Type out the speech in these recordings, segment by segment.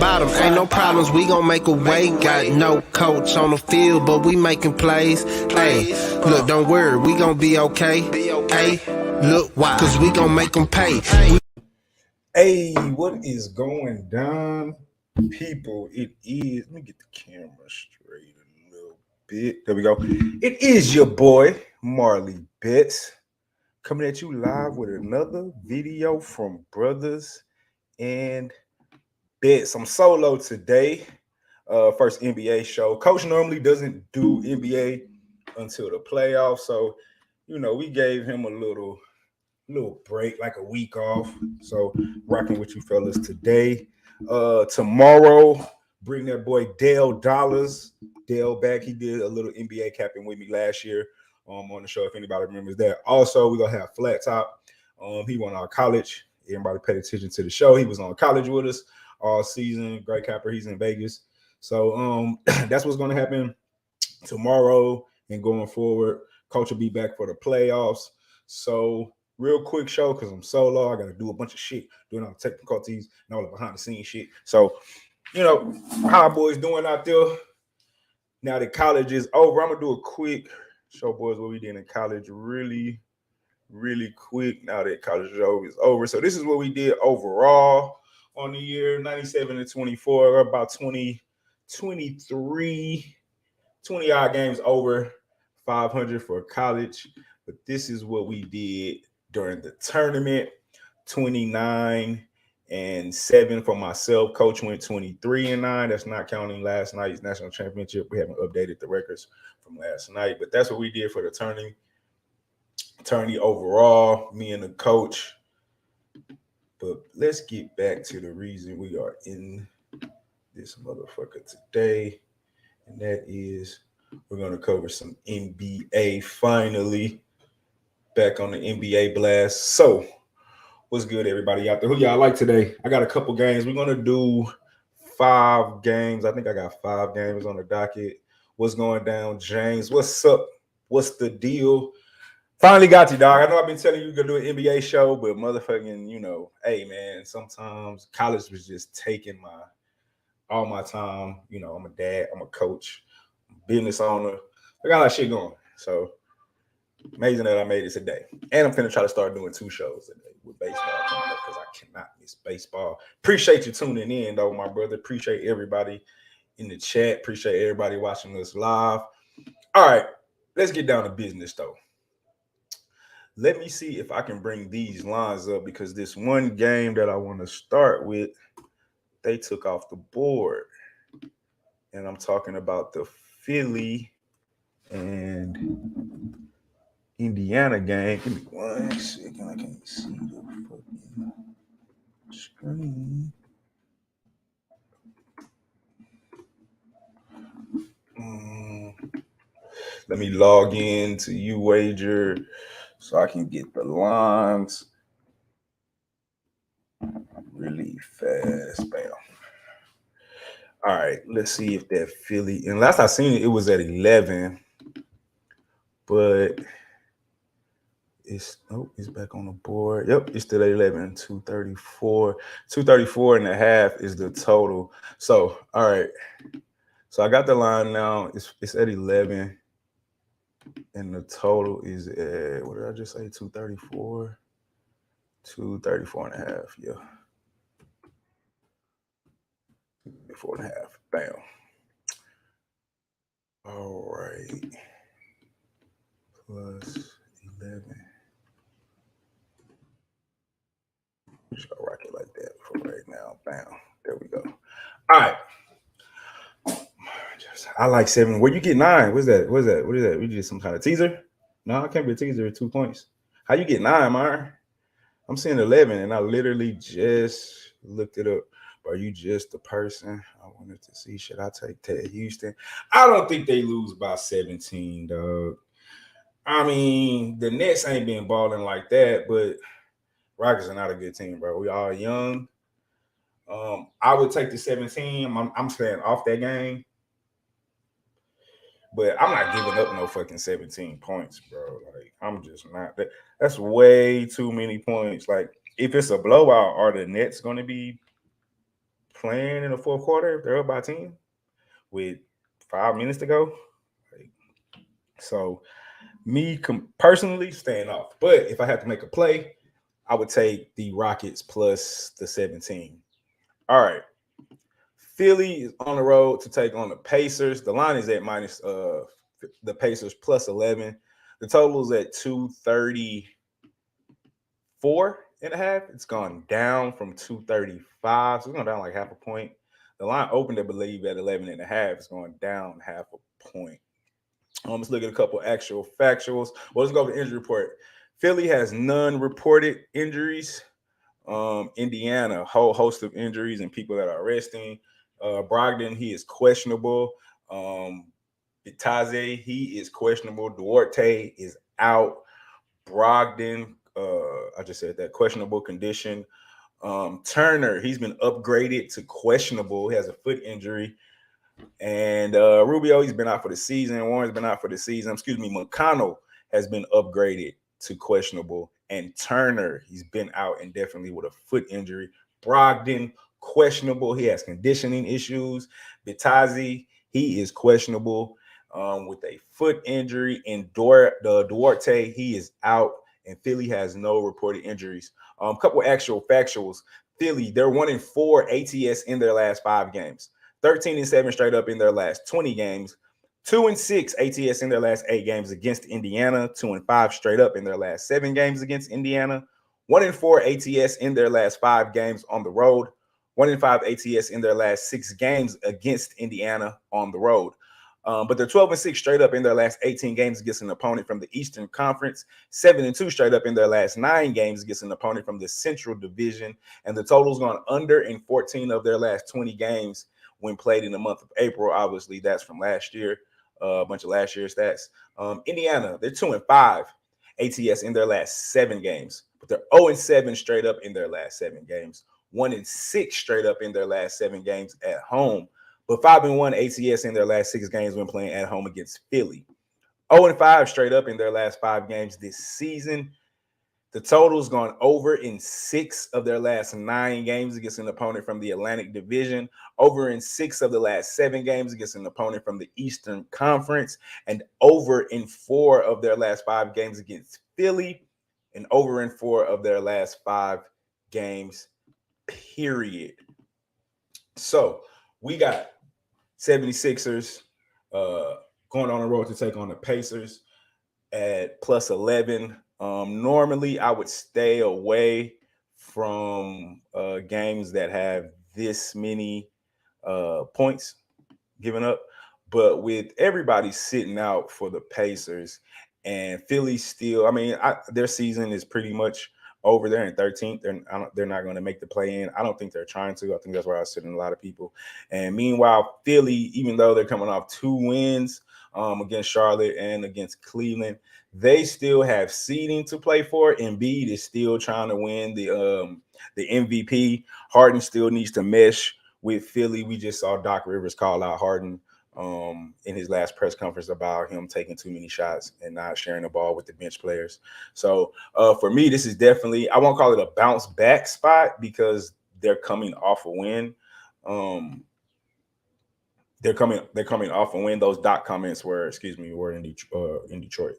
bottom, ain't no problems, we gon' make a way. Got no coach on the field, but we making plays. Hey, look, don't worry, we gon' be okay. Hey, look, why? Cause we gon' make them pay. Hey, what is going down, people? It is, let me get the camera straight a little bit. There we go. It is your boy, Marley Bets, coming at you live with another video from Brothas N Bets. I'm solo today. First NBA show. Coach normally doesn't do NBA until the playoffs, so you know we gave him a little break, like a week off. So rocking with you fellas today. Tomorrow, bring that boy Dale Dollars. Dale back. He did a little NBA capping with me last year on the show, if anybody remembers that. Also, we're gonna have Flat Top. He won our college. Everybody paid attention to the show. He was on college with us all season. Great capper. He's in Vegas. So that's what's gonna happen tomorrow and going forward. Coach will be back for the playoffs. So real quick show because I'm solo. I got to do a bunch of shit, doing all the technicalities and all the behind the scenes shit. So, you know, how boys doing out there? Now that college is over, I'm going to do a quick show, boys, what we did in college really quick. Now that college is over. So this is what we did overall on the year, 97 and 24, about 23, 20-odd games over 500 for college. But this is what we did during the tournament, 29 and 7 for myself. Coach went 23 and 9. That's not counting last night's national championship. We haven't updated the records from last night, but that's what we did for the tourney overall, me and the coach. But let's get back to the reason we are in this motherfucker today, and that is we're going to cover some NBA finally. Back on the NBA blast. So, what's good, everybody out there? Who y'all like today? I got a couple games. We're going to do 5 games. I think I got 5 games on the docket. What's going down, James? What's up? What's the deal? Finally got you, dog. I know I've been telling you you're going to do an NBA show, but motherfucking, you know, hey, man, sometimes college was just taking all my time. You know, I'm a dad. I'm a coach. I'm a business owner. I got a lot of shit going. So, amazing that I made it today. And I'm finna try to start doing 2 shows today with baseball coming up because I cannot miss baseball. Appreciate you tuning in, though, my brother. Appreciate everybody in the chat. Appreciate everybody watching us live. All right, let's get down to business, though. Let me see if I can bring these lines up because this one game that I want to start with, they took off the board. And I'm talking about the Philly and Indiana game. Give me 1 second. I can't see the fucking screen. Let me log in to UWager so I can get the lines really fast. Bam. All right, let's see if that Philly. And last I seen it, it was at 11, but it's back on the board. Yep, it's still at 11. 234 and a half is the total. So, all right. So I got the line now. It's at 11. And the total is at, what did I just say? 234. 234 and a half. Yeah. 4 and a half. Bam. All right. Plus 11. Just gonna rock it like that for right now. Bam. There we go. All right. I like 7. Where you get 9? What's that? What is that? We did some kind of teaser? No, it can't be a teaser at 2 points. How you get 9, Myron? I'm seeing 11, and I literally just looked it up. Are you just the person I wanted to see? Should I take Ted Houston? I don't think they lose by 17, dog. I mean, the Nets ain't been balling like that, but Rockets are not a good team, bro. We all young. I would take the 17. I'm staying off that game. But I'm not giving up no fucking 17 points, bro. Like, I'm just not. That's way too many points. Like, if it's a blowout, are the Nets going to be playing in the fourth quarter if they're up by 10 with 5 minutes to go. So me personally staying off. But if I had to make a play, I would take the Rockets plus the 17. All right. Philly is on the road to take on the Pacers. The line is at minus the Pacers plus 11. The total is at 234.5. It's gone down from 235. So it's gone down like half a point. The line opened, I believe, at 11.5. It's going down half a point. Let's look at a couple actual factuals. Well, let's go over the injury report. Philly has none reported injuries. Indiana, a whole host of injuries and people that are resting. Brogdon, he is questionable. Itaze, he is questionable. Duarte is out. Brogdon, I just said that, questionable condition. Turner, he's been upgraded to questionable. He has a foot injury. And Rubio, he's been out for the season. Warren's been out for the season. McConnell has been upgraded to questionable. And Turner, he's been out indefinitely with a foot injury. Brogdon, questionable. He has conditioning issues. Bitadze, he is questionable with a foot injury. And Duarte, he is out. And Philly has no reported injuries. A couple actual factuals. Philly, they're 1-4 ATS in their last 5 games. 13-7 straight up in their last 20 games. 2-6 ATS in their last 8 games against Indiana. 2-5 straight up in their last 7 games against Indiana. 1-4 ATS in their last 5 games on the road. 1-5 ATS in their last 6 games against Indiana on the road. But they're 12-6 straight up in their last 18 games against an opponent from the Eastern Conference. 7-2 straight up in their last 9 games against an opponent from the Central Division. And the total's gone under in 14 of their last 20 games when played in the month of April. Obviously, that's from last year, a bunch of last year's stats. Indiana, they're 2-5 ATS in their last 7 games, but they're 0-7 straight up in their last 7 games. 1-6 straight up in their last 7 games at home, but 5-1 ATS in their last 6 games when playing at home against Philly. 0-5 straight up in their last 5 games this season. The total's gone over in 6 of their last 9 games against an opponent from the Atlantic Division, over in 6 of the last 7 games against an opponent from the Eastern Conference, and over in 4 of their last 5 games against Philly, and over in 4 of their last 5 games, period. So we got 76ers going on the road to take on the Pacers at plus 11. Normally, I would stay away from games that have this many points given up. But with everybody sitting out for the Pacers and Philly still, their season is pretty much over there in 13th. They're not going to make the play-in. I don't think they're trying to. I think that's where I was sitting a lot of people. And meanwhile, Philly, even though they're coming off 2 wins against Charlotte and against Cleveland, they still have seeding to play for. Embiid is still trying to win the MVP. Harden still needs to mesh with Philly. We just saw Doc Rivers call out Harden in his last press conference about him taking too many shots and not sharing the ball with the bench players. So for me, this is definitely, I won't call it a bounce back spot because they're coming off a win. They're coming off a win. Those Doc comments were in Detroit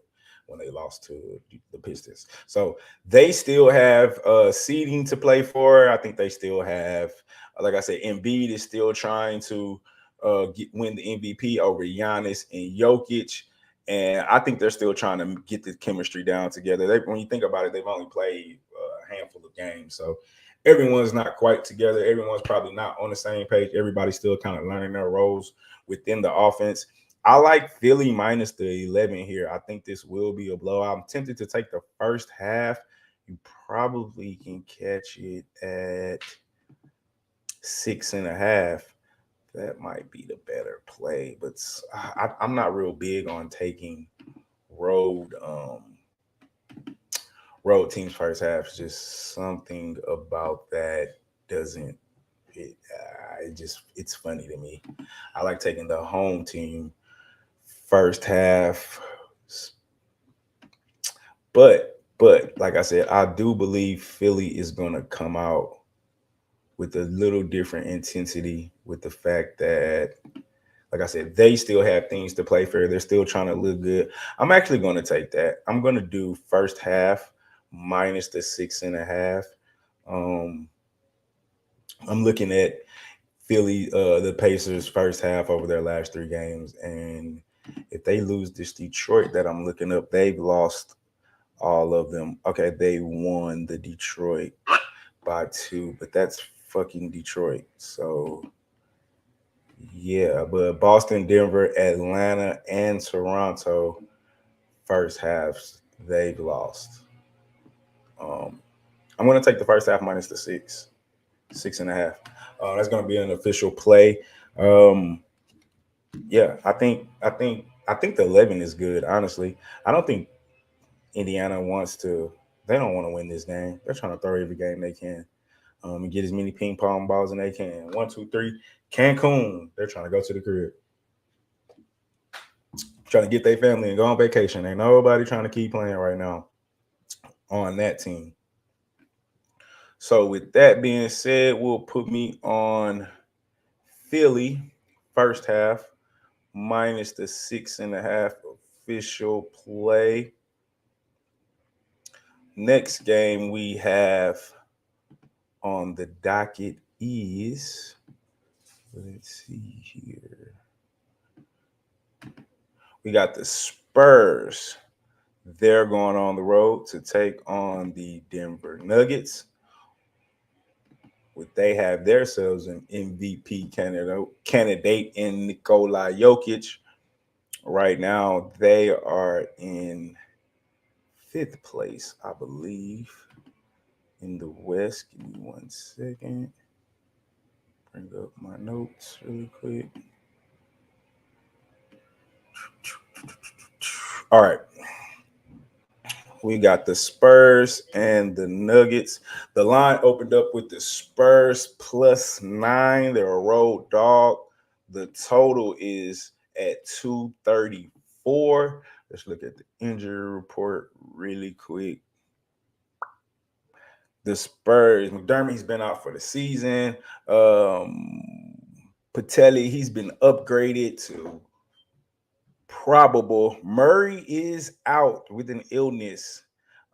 when they lost to the Pistons. So they still have seeding to play for. I think they still have, like I said, Embiid is still trying to win the MVP over Giannis and Jokic. And I think they're still trying to get the chemistry down together. When you think about it, they've only played a handful of games. So everyone's not quite together. Everyone's probably not on the same page. Everybody's still kind of learning their roles within the offense. I like Philly minus the 11 here. I think this will be a blowout. I'm tempted to take the first half. You probably can catch it at 6.5. That might be the better play, but I'm not real big on taking road teams first half. It's just something about that doesn't it's funny to me. I like taking the home team first half, but like I said, I do believe Philly is going to come out with a little different intensity, with the fact that, like I said, they still have things to play for. They're still trying to look good. I'm actually going to take that. I'm going to do first half minus the 6.5. I'm looking at Philly, the Pacers first half over their last 3 games. And if they lose this Detroit that I'm looking up, they've lost all of them. Okay, they won the Detroit by 2, but that's fucking Detroit. So yeah, but Boston, Denver, Atlanta, and Toronto first halves they've lost. I'm going to take the first half minus the 6.5. That's going to be an official play. Yeah, I think the 11 is good. Honestly, I don't think Indiana wants to. They don't want to win this game. They're trying to throw every game they can, and get as many ping pong balls as they can. 1, 2, 3. Cancun. They're trying to go to the crib, trying to get their family and go on vacation. Ain't nobody trying to keep playing right now on that team. So with that being said, we'll put me on Philly first half minus the 6.5 official play. Next game we have on the docket is, let's see here. We got the Spurs. They're going on the road to take on the Denver Nuggets. They have themselves an MVP candidate in Nikola Jokic. Right now, they are in 5th place, I believe, in the West. Give me 1 second. Bring up my notes really quick. All right. We got the Spurs and the Nuggets. The line opened up with the Spurs +9. They're a road dog. The total is at 234. Let's look at the injury report really quick. The Spurs, McDermott's been out for the season. Patelli, he's been upgraded to probable. Murray is out with an illness.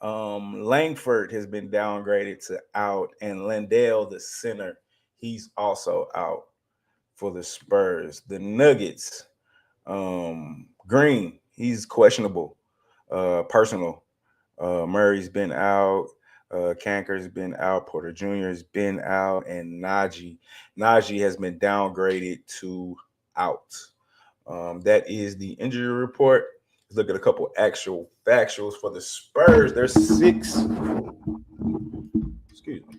Langford has been downgraded to out, and Landale, the center, he's also out for the Spurs. The Nuggets, Green, he's questionable, personal. Murray's been out. Kanker's been out. Porter Jr. has been out, and Najee has been downgraded to out. That is the injury report. Let's look at a couple actual factuals for the Spurs. They're 6. Excuse me.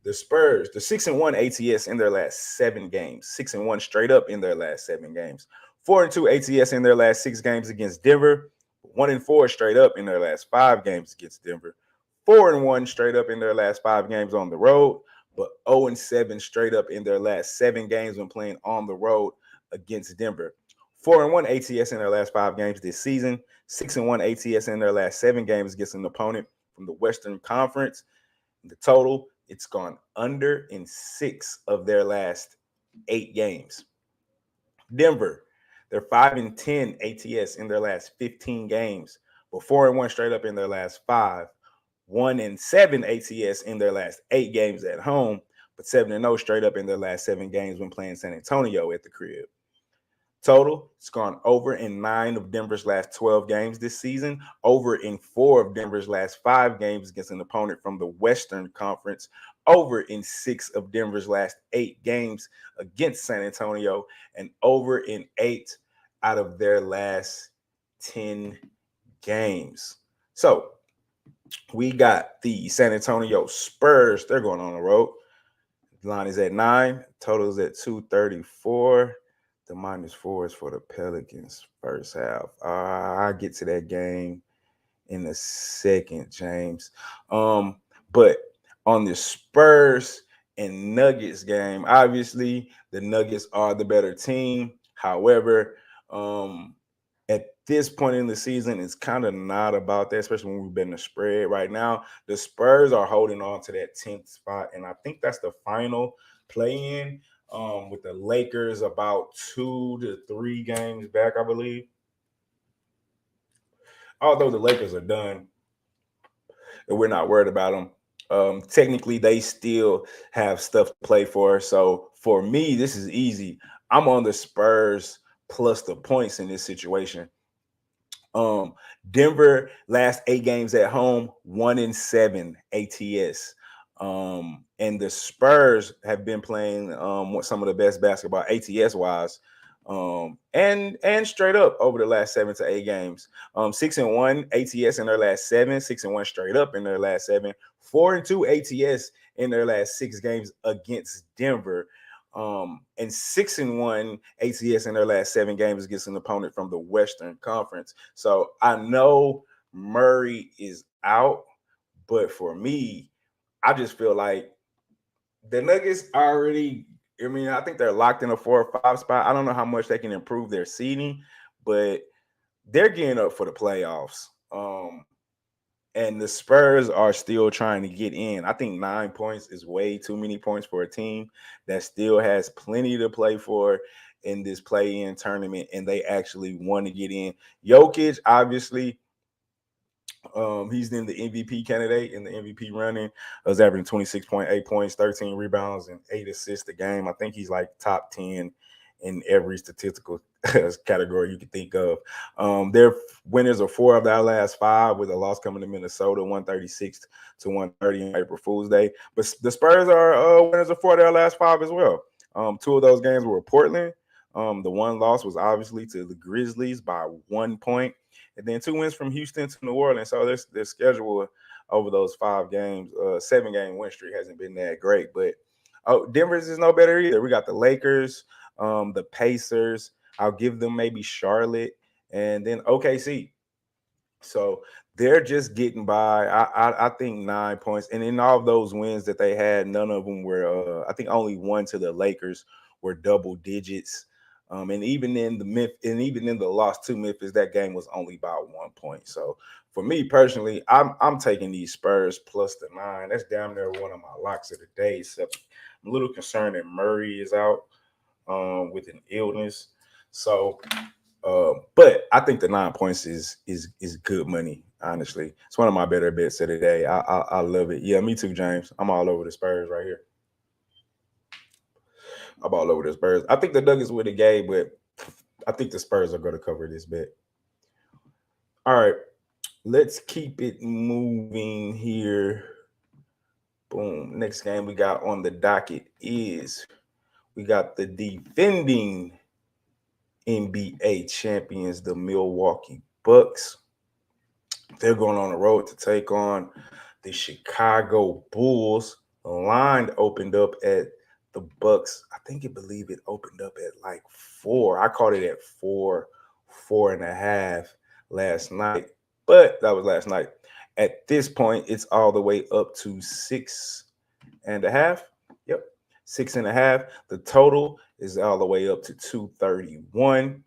The Spurs, the 6-1 ATS in their last 7 games. 6-1 straight up in their last 7 games. 4-2 ATS in their last 6 games against Denver. 1-4 straight up in their last 5 games against Denver. 4-1 straight up in their last 5 games on the road, but 0-7 straight up in their last 7 games when playing on the road against Denver. 4-1 ATS in their last 5 games this season. 6-1 ATS in their last 7 games against an opponent from the Western Conference. The total, it's gone under in 6 of their last 8 games. Denver, they're 5-10 ATS in their last 15 games, but 4-1 straight up in their last 5. 1-7 ATS in their last 8 games at home, but 7-0 straight up in their last 7 games when playing San Antonio at the crib. Total, it's gone over in 9 of Denver's last 12 games this season, over in 4 of Denver's last 5 games against an opponent from the Western Conference, over in 6 of Denver's last 8 games against San Antonio, and over in 8 out of their last 10 games. So we got the San Antonio Spurs. They're going on the road. The line is at 9. Total is at 234. The -4 is for the Pelicans first half. I'll get to that game in a second, James. But on the Spurs and Nuggets game, obviously the Nuggets are the better team. However, at this point in the season, it's kind of not about that, especially when we've been the spread right now. The Spurs are holding on to that 10th spot, and I think that's the final play-in, with the Lakers about 2 to 3 games back, I believe. Although the Lakers are done and we're not worried about them, technically they still have stuff to play for. So for me, this is easy. I'm on the Spurs plus the points in this situation. Um, Denver last 8 games at home, 1-7 ATS. And the Spurs have been playing some of the best basketball ATS wise, and straight up over the last 7 to 8 games. 6-1 ATS in their last 7, 6-1 straight up in their last 7, 4-2 ATS in their last 6 games against Denver. And 6-1 ATS in their last 7 games against an opponent from the Western Conference. So I know Murray is out, but for me, I just feel like the Nuggets already. I mean, I think they're locked in a 4 or 5 spot. I don't know how much they can improve their seeding, but they're getting up for the playoffs. And the Spurs are still trying to get in. I think 9 points is way too many points for a team that still has plenty to play for in this play-in tournament, and they actually want to get in. Jokic, obviously, he's in the MVP candidate in the MVP running. Was averaging 26.8 points, 13 rebounds, and 8 assists a game. I think he's like top 10 in every statistical category you can think of. They're winners of 4 of their last 5, with a loss coming to Minnesota, 136 to 130 on April Fool's Day. But the Spurs are winners of 4 of their last 5 as well. 2 of those games were Portland. The one loss was obviously to the Grizzlies by 1 point. And then 2 wins from Houston to New Orleans. So their schedule over those 5 games, 7-game win streak hasn't been that great. But Denver's is no better either. We got the Lakers, the Pacers. I'll give them maybe Charlotte, and then OKC. So they're just getting by. I think 9 points. And in all of those wins that they had, none of them were, I think only one to the Lakers were double digits. And even in the loss to Memphis, that game was only about 1 point. So for me personally, I'm taking these Spurs plus the 9. That's damn near one of my locks of the day. Except I'm a little concerned that Murray is out with an illness. So, but I think the 9 points is good money. Honestly, it's one of my better bets of the day. I love it. Yeah, me too, James. I'm all over the Spurs right here. I'm all over the Spurs. I think the Nuggets win the game, but I think the Spurs are going to cover this bet. All right, let's keep it moving here. Boom. Next game we got on the docket is we got the defending NBA champions, the Milwaukee Bucks. They're going on the road to take on the Chicago Bulls. The line opened up at the Bucks. I believe it opened up at like 4. I caught it at 4.5 last night, but that was last night. At this point, it's all the way up to 6.5. Yep, 6.5. The total is all the way up to 231.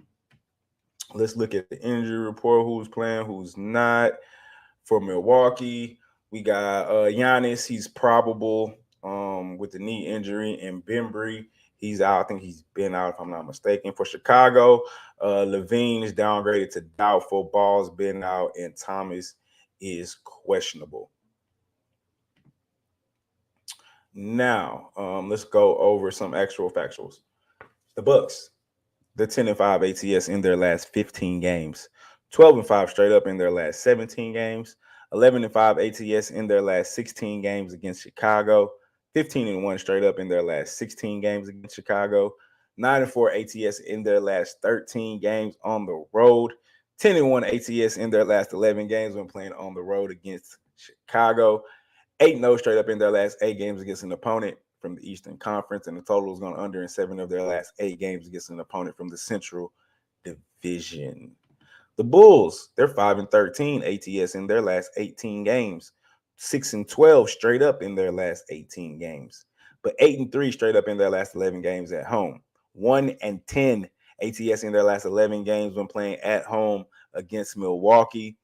Let's look at the injury report. Who's playing, who's not. For Milwaukee, we got Giannis. He's probable with the knee injury, and Bembry, he's out. I think he's been out, if I'm not mistaken. For Chicago, Levine is downgraded to doubtful. Ball's been out, and Thomas is questionable. Now, let's go over some actual factuals. The Bucks, the 10-5 ATS in their last 15 games, 12-5 straight up in their last 17 games, 11-5 ATS in their last 16 games against Chicago, 15-1 straight up in their last 16 games against Chicago, 9-4 ATS in their last 13 games on the road, 10-1 ATS in their last 11 games when playing on the road against Chicago, 8-0 straight up in their last 8 games against an opponent from the Eastern Conference, and the total is going under in 7 of their last 8 games against an opponent from the Central Division. The Bulls, they're 5-13 ATS in their last 18 games, 6-12 straight up in their last 18 games, but 8-3 straight up in their last 11 games at home, 1-10 ATS in their last 11 games when playing at home against Milwaukee.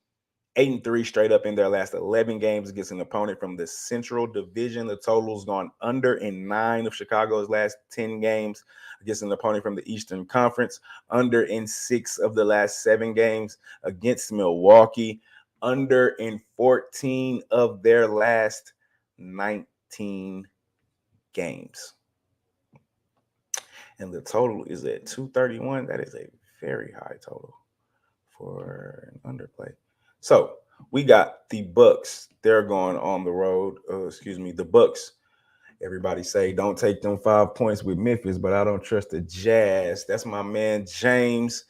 8-3 straight up in their last 11 games against an opponent from the Central Division. The total's gone under in 9 of Chicago's last 10 games against an opponent from the Eastern Conference. Under in 6 of the last 7 games against Milwaukee. Under in 14 of their last 19 games. And the total is at 231. That is a very high total for an underplay. So we got the Bucks. They're going on the road. The Bucks. Everybody say don't take them 5 points with Memphis, but I don't trust the Jazz. That's my man James.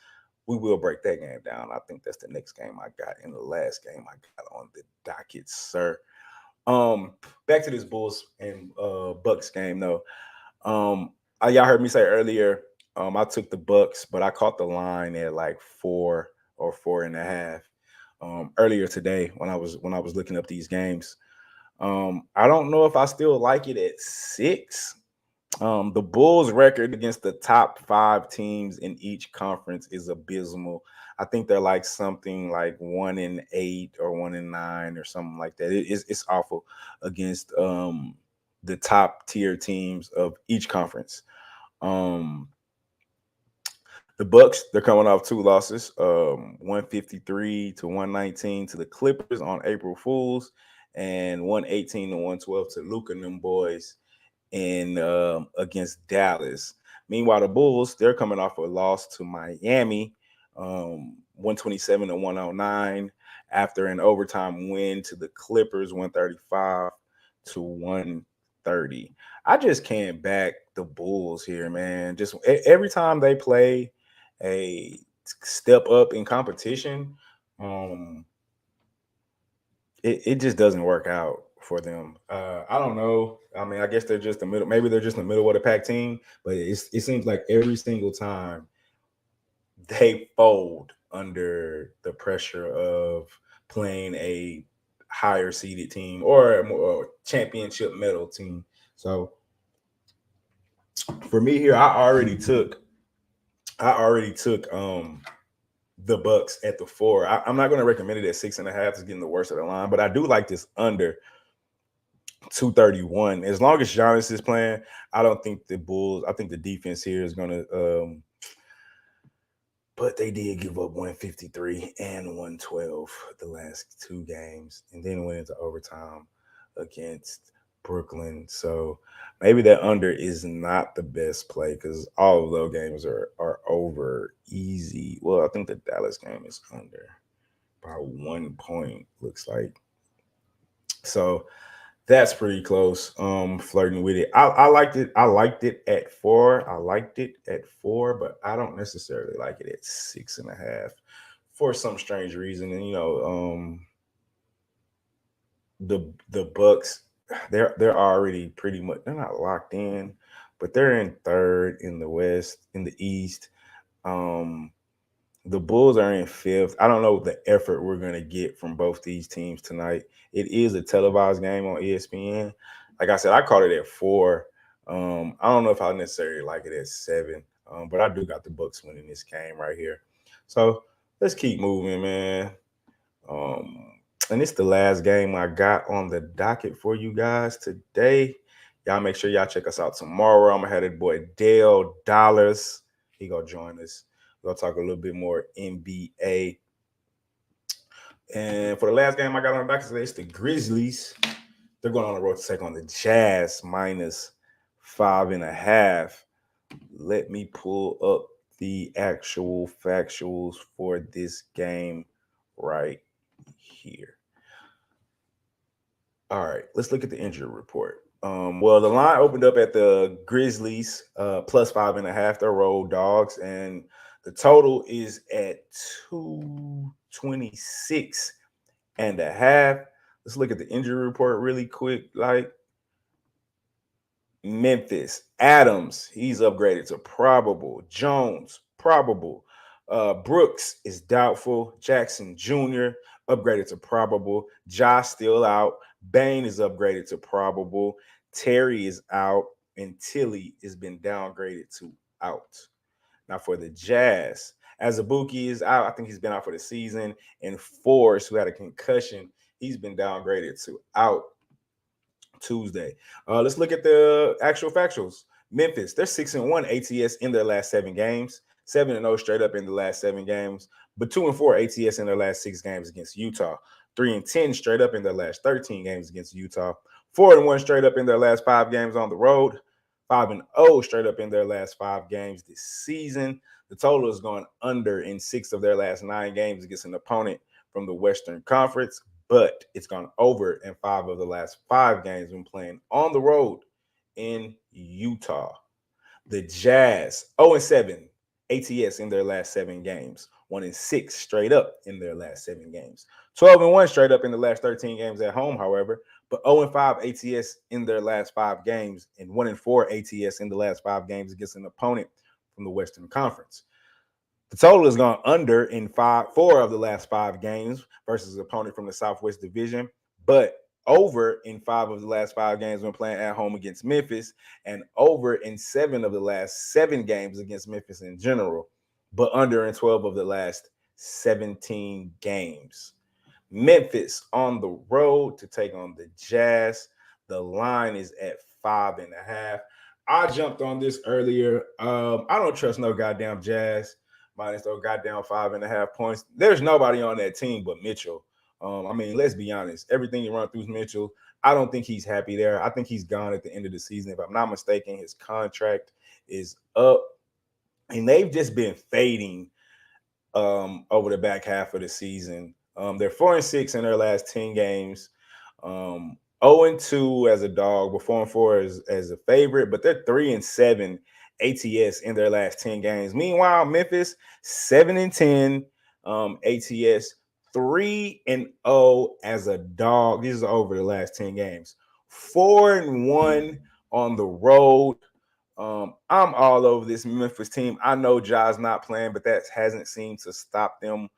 We will break that game down. I think that's the next game I got in the last game I got on the docket, sir. Back to this Bulls and Bucks game though. Y'all heard me say earlier. I took the Bucks, but I caught the line at like 4 or 4.5 earlier today when I was looking up these games. I don't know if I still like it at 6. The Bulls' record against the top 5 teams in each conference is abysmal. I think they're like something like 1-8 or 1-9 or something like that. It's awful against the top tier teams of each conference. The Bucks, they're coming off 2 losses, 153 to 119 to the Clippers on April Fools, and 118 to 112 to Luka and them boys in against Dallas. Meanwhile, the Bulls, they're coming off a loss to Miami, 127 to 109, after an overtime win to the Clippers, 135 to 130. I just can't back the Bulls here, man. Just every time they play a step up in competition, it just doesn't work out for them. I don't know. I mean, I guess they're just the middle. Maybe they're just the middle of the pack team, but it seems like every single time they fold under the pressure of playing a higher seeded team or a more championship medal team. So for me here, I already took the Bucks at the 4. I'm not going to recommend it at 6.5. It's getting the worst of the line, but I do like this under 231. As long as Giannis is playing, I don't think the Bulls. I think the defense here is going to. But they did give up 153 and 112 the last 2 games, and then went into overtime against Brooklyn. So maybe that under is not the best play because all of those games are over easy. Well, I think the Dallas game is under by 1 point, looks like. So that's pretty close. Flirting with it. I liked it. I liked it at 4. But I don't necessarily like it at 6.5 for some strange reason. And the Bucks, they're already pretty much, they're not locked in, but they're in 3rd in the West, in the East. The Bulls are in 5th. I don't know the effort we're going to get from both these teams tonight. It is a televised game on ESPN. Like I said, I caught it at 4. I don't know if I necessarily like it at 7, but I do got the Bucks winning this game right here. So let's keep moving, man. And it's the last game I got on the docket for you guys today. Y'all make sure y'all check us out tomorrow. I'm going to have that boy Dale Dollars. He going to join us. We'll talk a little bit more NBA. And for the last game I got on the docket today, it's the Grizzlies. They're going on the road to take on the Jazz minus 5.5. Let me pull up the actual factuals for this game right here. All right, let's look at the injury report. Well, the line opened up at the Grizzlies plus 5.5. They're road dogs, and the total is at 226.5. Let's look at the injury report really quick. Like Memphis, Adams, he's upgraded to probable. Jones, probable. Brooks is doubtful. Jackson Jr. upgraded to probable. Josh still out. Bain is upgraded to probable. Terry is out, and Tilly has been downgraded to out. Now for the Jazz, as Ibuki is out, I think he's been out for the season. And Force, who had a concussion, he's been downgraded to out Tuesday. Let's look at the actual factuals. Memphis, they're 6-1 ATS in their last 7 games, 7-0 straight up in the last 7 games, but 2-4 ATS in their last 6 games against Utah, 3-10 straight up in their last 13 games against Utah, 4-1 straight up in their last 5 games on the road, 5-0 straight up in their last 5 games this season. The total is going under in 6 of their last 9 games against an opponent from the Western Conference, but it's gone over in 5 of the last 5 games when playing on the road in Utah. The Jazz, 0-7 ATS in their last 7 games, 1-6 straight up in their last 7 games, 12-1 straight up in the last 13 games at home, however, but 0-5 ATS in their last 5 games and 1-4 ATS in the last 5 games against an opponent from the Western Conference. The total has gone under in 4 of the last 5 games versus an opponent from the Southwest Division, but over in 5 of the last 5 games when playing at home against Memphis, and over in 7 of the last 7 games against Memphis in general, but under in 12 of the last 17 games. Memphis on the road to take on the Jazz. The line is at 5.5. I jumped on this earlier. I don't trust no goddamn Jazz minus those goddamn 5.5 points. There's nobody on that team but Mitchell. I mean, let's be honest. Everything you run through is Mitchell. I don't think he's happy there. I think he's gone at the end of the season. If I'm not mistaken, his contract is up. And they've just been fading over the back half of the season. They're 4-6 in their last 10 games. 0-2 as a dog, but 4-4 as a favorite. But they're 3-7 ATS in their last 10 games. Meanwhile, Memphis 7-10 ATS, 3-0 as a dog. This is over the last 10 games. 4-1 on the road. I'm all over this Memphis team. I know Ja's not playing, but that hasn't seemed to stop them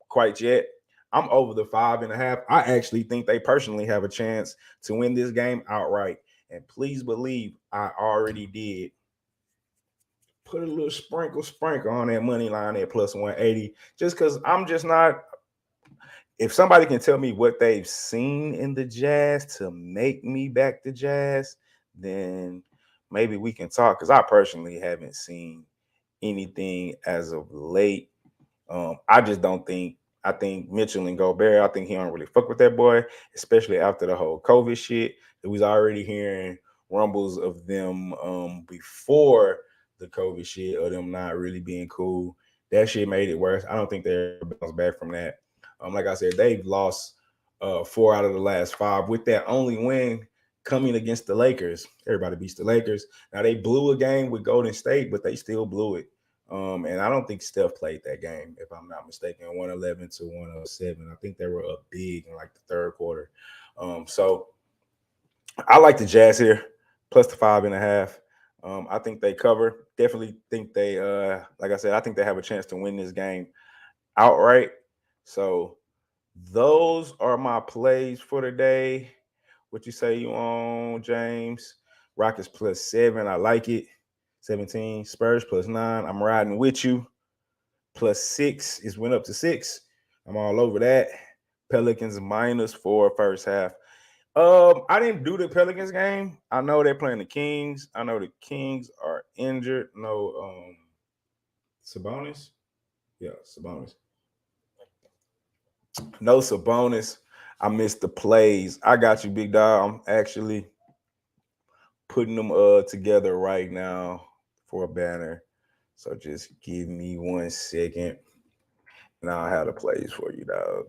quite yet. I'm over the 5.5. I actually think they personally have a chance to win this game outright. And please believe I already did put a little sprinkle on that money line at plus 180, just because I'm just not. If somebody can tell me what they've seen in the Jazz to make me back the Jazz, then maybe we can talk, because I personally haven't seen anything as of late. I just don't think. I think Mitchell and Gobert, I think he don't really fuck with that boy, especially after the whole COVID shit. It was already hearing rumbles of them before the COVID shit, or them not really being cool. That shit made it worse. I don't think they're bounced back from that. Like I said, they've lost 4 out of the last 5, with that only win coming against the Lakers. Everybody beats the Lakers. Now, they blew a game with Golden State, but they still blew it. And I don't think Steph played that game, if I'm not mistaken, 111-107. I think they were up big in like the third quarter. So I like the Jazz here, plus the 5.5. I think they cover. Definitely think they, like I said, I think they have a chance to win this game outright. So those are my plays for today. What you say you on, James? Rockets plus 7. I like it. 17. Spurs plus 9. I'm riding with you. Plus 6. It went up to 6. I'm all over that. Pelicans -4 first half. I didn't do the Pelicans game. I know they're playing the Kings. I know the Kings are injured. No, Sabonis. Yeah, Sabonis. No Sabonis. I missed the plays. I got you, big dog. I'm actually putting them together right now for a banner. So just give me 1 second, and I'll have the plays for you, dog.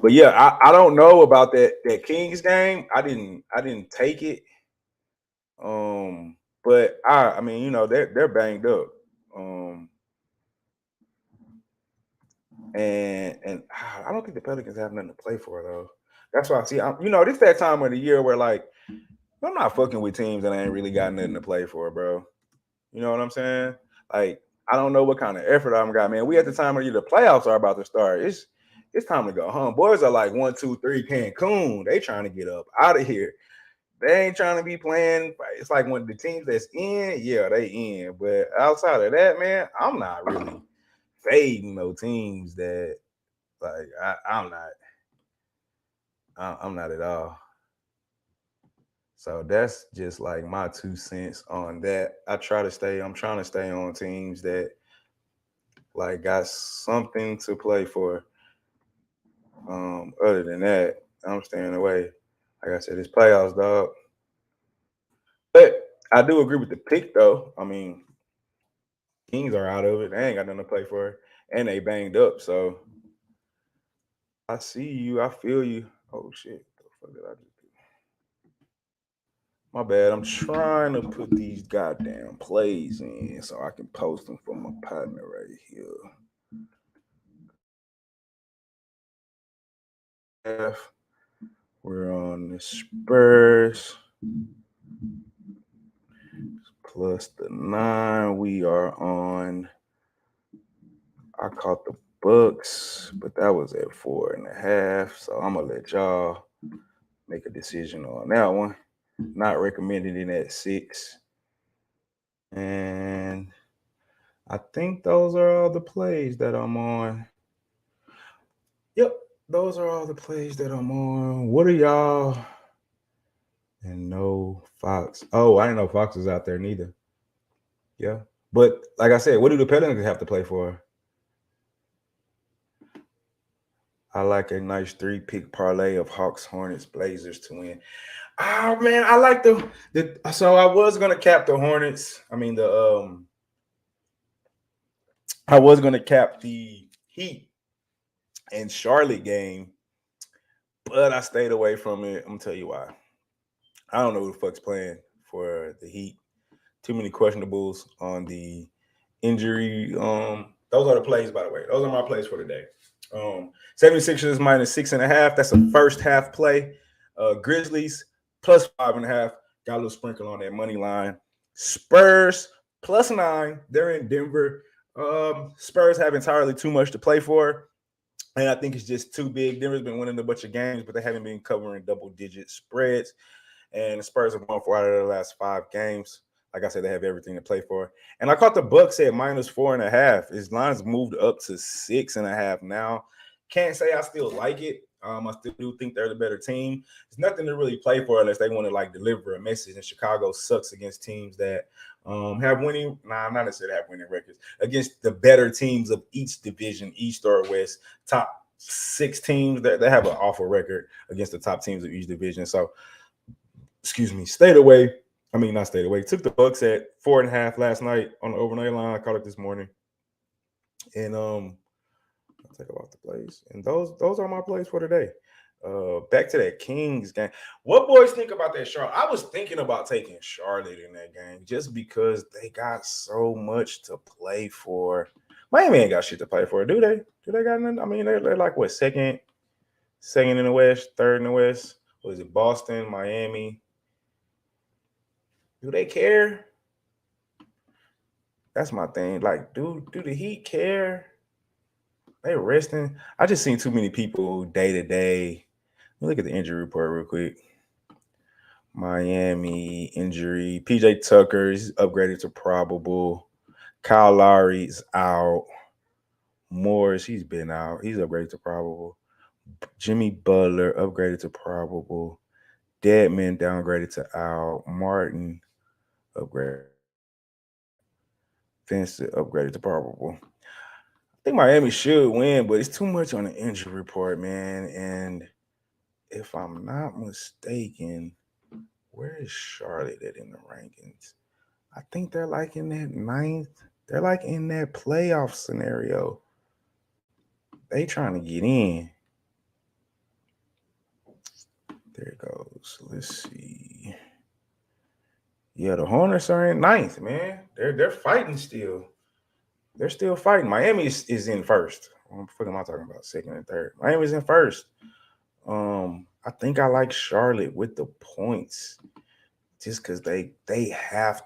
But yeah, I don't know about that Kings game. I didn't take it. But I mean, you know, they're banged up. And I don't think the Pelicans have nothing to play for, though. That's why I see. You know, this that time of the year where, like, I'm not fucking with teams that ain't really got nothing to play for, bro. You know what I'm saying? Like, I don't know what kind of effort I'm got, man. We at the time of the year, the playoffs are about to start. It's time to go home. Boys are like 1, 2, 3 Cancun. They trying to get up out of here. They ain't trying to be playing. It's like when the teams that's in, yeah, they in. But outside of that, man, I'm not really fading no teams that like I'm not. I'm not at all. So that's just like my 2 cents on that. I'm trying to stay on teams that like got something to play for. Other than that, I'm staying away. Like I said, it's playoffs, dog. But I do agree with the pick, though. I mean, Kings are out of it. They ain't got nothing to play for, and they banged up. So I see you. I feel you. Oh shit! What the fuck did I just do? My bad. I'm trying to put these goddamn plays in so I can post them for my partner right here. We're on the Spurs plus the 9. We are on. I caught the Bucks, but that was at 4.5. So I'm gonna let y'all make a decision on that one. Not recommended in at 6. And I think those are all the plays that I'm on. Yep, those are all the plays that I'm on. What are y'all? And no Fox. Oh, I didn't know Fox was out there neither. Yeah. But like I said, what do the Pelicans have to play for? I like a nice 3-pick parlay of Hawks, Hornets, Blazers to win. Oh man, I like the so I was gonna cap the Hornets. I mean I was gonna cap the Heat and Charlotte game, but I stayed away from it. I'm gonna tell you why. I don't know who the fuck's playing for the Heat. Too many questionables on the injury. Those are the plays, by the way. Those are my plays for today. 76ers minus 6.5. That's a first half play. Grizzlies plus 5.5. Got a little sprinkle on that money line. Spurs plus 9. They're in Denver. Spurs have entirely too much to play for. And I think it's just too big. Denver's been winning a bunch of games, but they haven't been covering double-digit spreads. And the Spurs have won 4 out of their last 5 games. Like I said, they have everything to play for. And I caught the Bucks at minus 4.5. His line's moved up to 6.5 now. Can't say I still like it. I still do think they're the better team. There's nothing to really play for unless they want to like deliver a message. And Chicago sucks against teams that have winning. Not necessarily have winning records against the better teams of each division, East or West. Top 6 teams that they have an awful record against the top teams of each division. So, stayed away. I mean, not stayed away. Took the Bucks at 4.5 last night on the overnight line. I caught it this morning. And I'll take about the plays. And those are my plays for today. Back to that Kings game. What boys think about that Charlotte? I was thinking about taking Charlotte in that game just because they got so much to play for. Miami ain't got shit to play for, do they? Do they got nothing? I mean, they're like what, second in the West, third in the West. What is it? Boston, Miami. Do they care? That's my thing. Like, do the Heat care? They resting. I just seen too many people day to day. Let me look at the injury report real quick. Miami injury. PJ Tucker is upgraded to probable. Kyle Lowry's out. Morris, he's been out. He's upgraded to probable. Jimmy Butler upgraded to probable. Deadman downgraded to out. Martin upgraded. Vincent upgraded to probable. I think Miami should win, but it's too much on the injury report, man. And if I'm not mistaken, where is Charlotte at in the rankings? I think they're like in that 9th. They're like in that playoff scenario. They trying to get in. There it goes. Let's see. Yeah, the Hornets are in 9th, man. They're fighting still. They're still fighting. Miami is in first. What the fuck am I talking about? Second and third. Miami's in first. I think I like Charlotte with the points just because they have.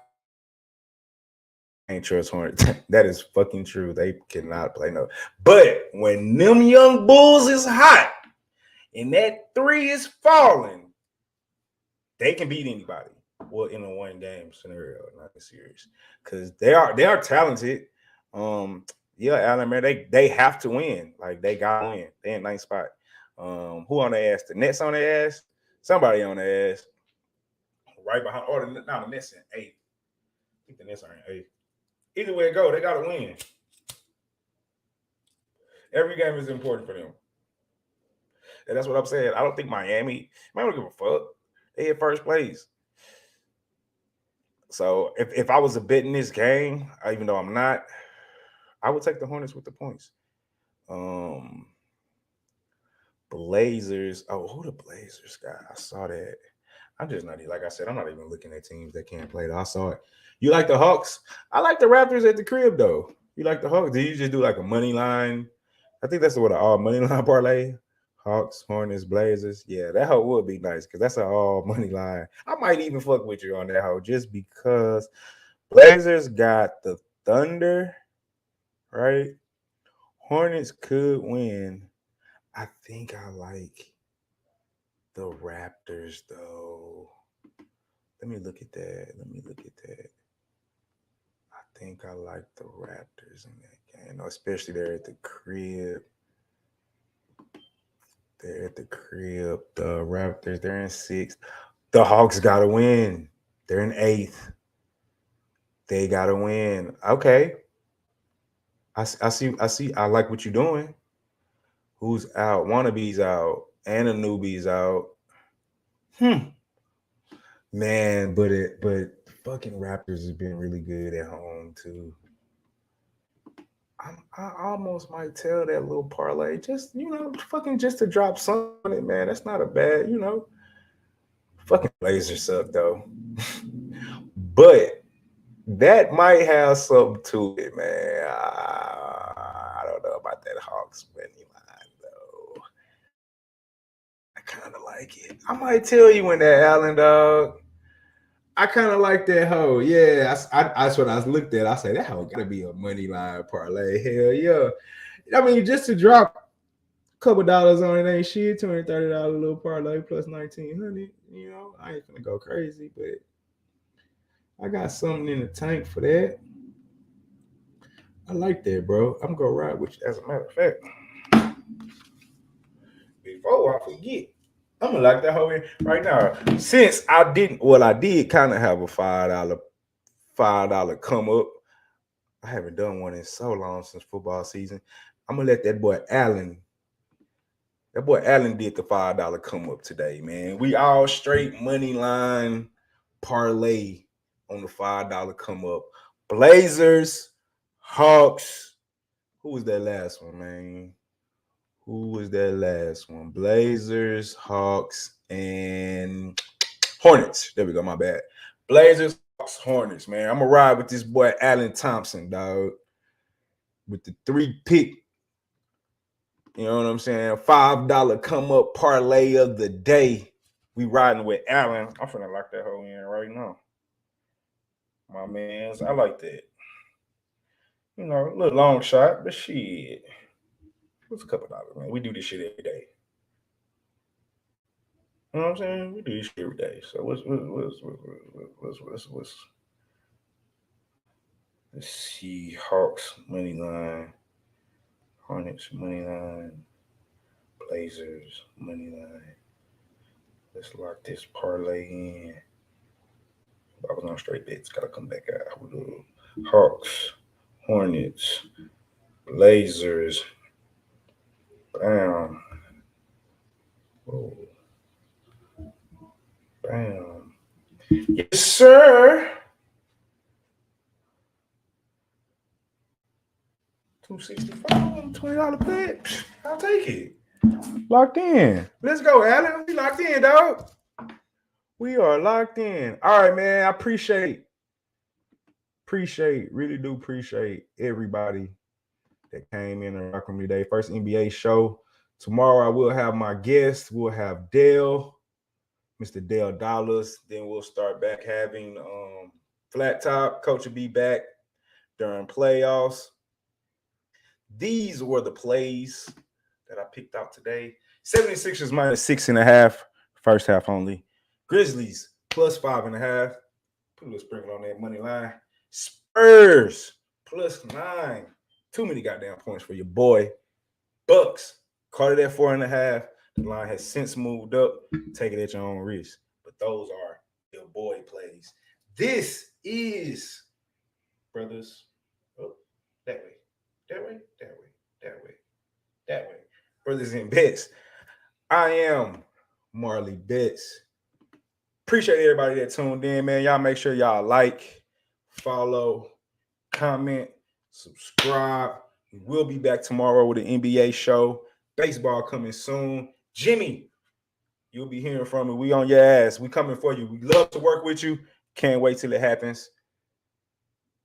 Ain't trust Hornets. That is fucking true. They cannot play no. But when them young bulls is hot and that 3 is falling, they can beat anybody. Well, in a one-game scenario, not a series, because they are talented. Yeah, Allen, man, they have to win. Like they gotta win. They in ninth spot. Who on their ass? The Nets on their ass. Somebody on their ass. Right behind. Or the Nets in eighth. I think the Nets are in eighth. Either way it go, they gotta win. Every game is important for them. And that's what I'm saying. I don't think Miami don't give a fuck. They in first place. So if I was a bet in this game, even though I'm not, I would take the Hornets with the points. Blazers. Oh, who the Blazers got? I saw that. I'm just not, like I said, I'm not even looking at teams that can't play. I saw it. You like the Hawks? I like the Raptors at the crib, though. You like the Hawks? Do you just do like a money line? I think that's what an all money line parlay. Hawks, Hornets, Blazers. Yeah, that hoe would be nice because that's an all money line. I might even fuck with you on that hoe just because Blazers got the Thunder, right? Hornets could win. I think I like the Raptors, though. Let me look at that. I think I like the Raptors in that game, especially they're at the crib. The Raptors, they're in sixth. The Hawks got to win. They're in eighth. They got to win. Okay. I see. I like what you're doing. Who's out? Wannabe's out. And a newbie's out. Man, but fucking Raptors has been really good at home too. I almost might tell that little parlay just fucking just to drop something on it, man. That's not a bad, Fucking Blazers suck though, but that might have something to it, man. I don't know about that Hawks money line though. I kind of like it. I might tell you when that Allen dog. I kind of like that hoe. Yeah, that's what I looked at. I said, that hoe got to be a money line parlay. Hell yeah. I mean, just to drop a couple dollars on it ain't shit. $20, $30 little parlay plus 1,900. I ain't gonna go crazy, but I got something in the tank for that. I like that, bro. I'm gonna ride with you. As a matter of fact, before I forget, I'm gonna lock that hoe in right now. Since I did kind of have a $5 come up. I haven't done one in so long since football season. I'm gonna let that boy Allen. That boy Allen did the $5 come up today, man. We all straight money line parlay on the $5 come up. Blazers, Hawks. Who was that last one, man? Blazers, Hawks, and Hornets. There we go. My bad. Blazers, Hawks, Hornets, man. I'm gonna ride with this boy Allen Thompson, dog. With the 3-pick. You know what I'm saying? $5 come up parlay of the day. We riding with Allen. I'm finna lock that hoe in right now. My mans, I like that. A little long shot, but shit. What's a couple dollars, man? We do this shit every day. You know what I'm saying? We do this shit every day. So what's let's see, Hawks money line, Hornets money line, Blazers money line. Let's lock this parlay in. I was on straight bets. Gotta come back out. We'll do Hawks, Hornets, Blazers. Bam. Whoa. Bam. Yes, sir. $265, $20 bet. I'll take it. Locked in. Let's go, Allen. We locked in, dog. We are locked in. All right, man. I appreciate, really do appreciate everybody that came in and rocked with me today. First NBA show. Tomorrow I will have my guest. We'll have Dale, Mr. Dale Dollars. Then we'll start back having Flat Top. Coach will be back during playoffs. These were the plays that I picked out today. 76ers minus 6.5, first half only. Grizzlies plus 5.5. Put a little sprinkle on that money line. Spurs plus 9. Too many goddamn points for your boy. Bucks caught it at 4.5. The line has since moved up. Take it at your own risk. But those are your boy plays. This is Brothas. Oh, that way. That way. That way. That way. That way. Brothas N Bets. I am Marley Bets. Appreciate everybody that tuned in, man. Y'all make sure y'all like, follow, comment, subscribe. We will be back tomorrow with an NBA show. Baseball coming soon. Jimmy, you'll be hearing from me. We on your ass. We coming for you. We love to work with you. Can't wait till it happens.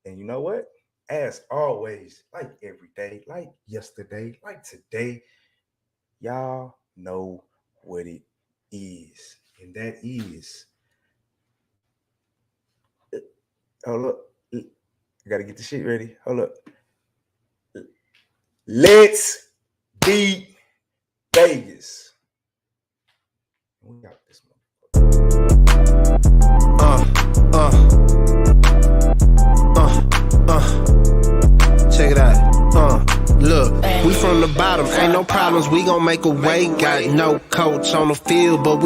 And you know what? As always, like every day, like yesterday, like today, y'all know what it is. And that is, hold up. I got to get the shit ready. Hold up. Let's beat Vegas. We got this one. Check it out. Look, we from the bottom, ain't no problems. We gon' make a way. Got no coach on the field, but we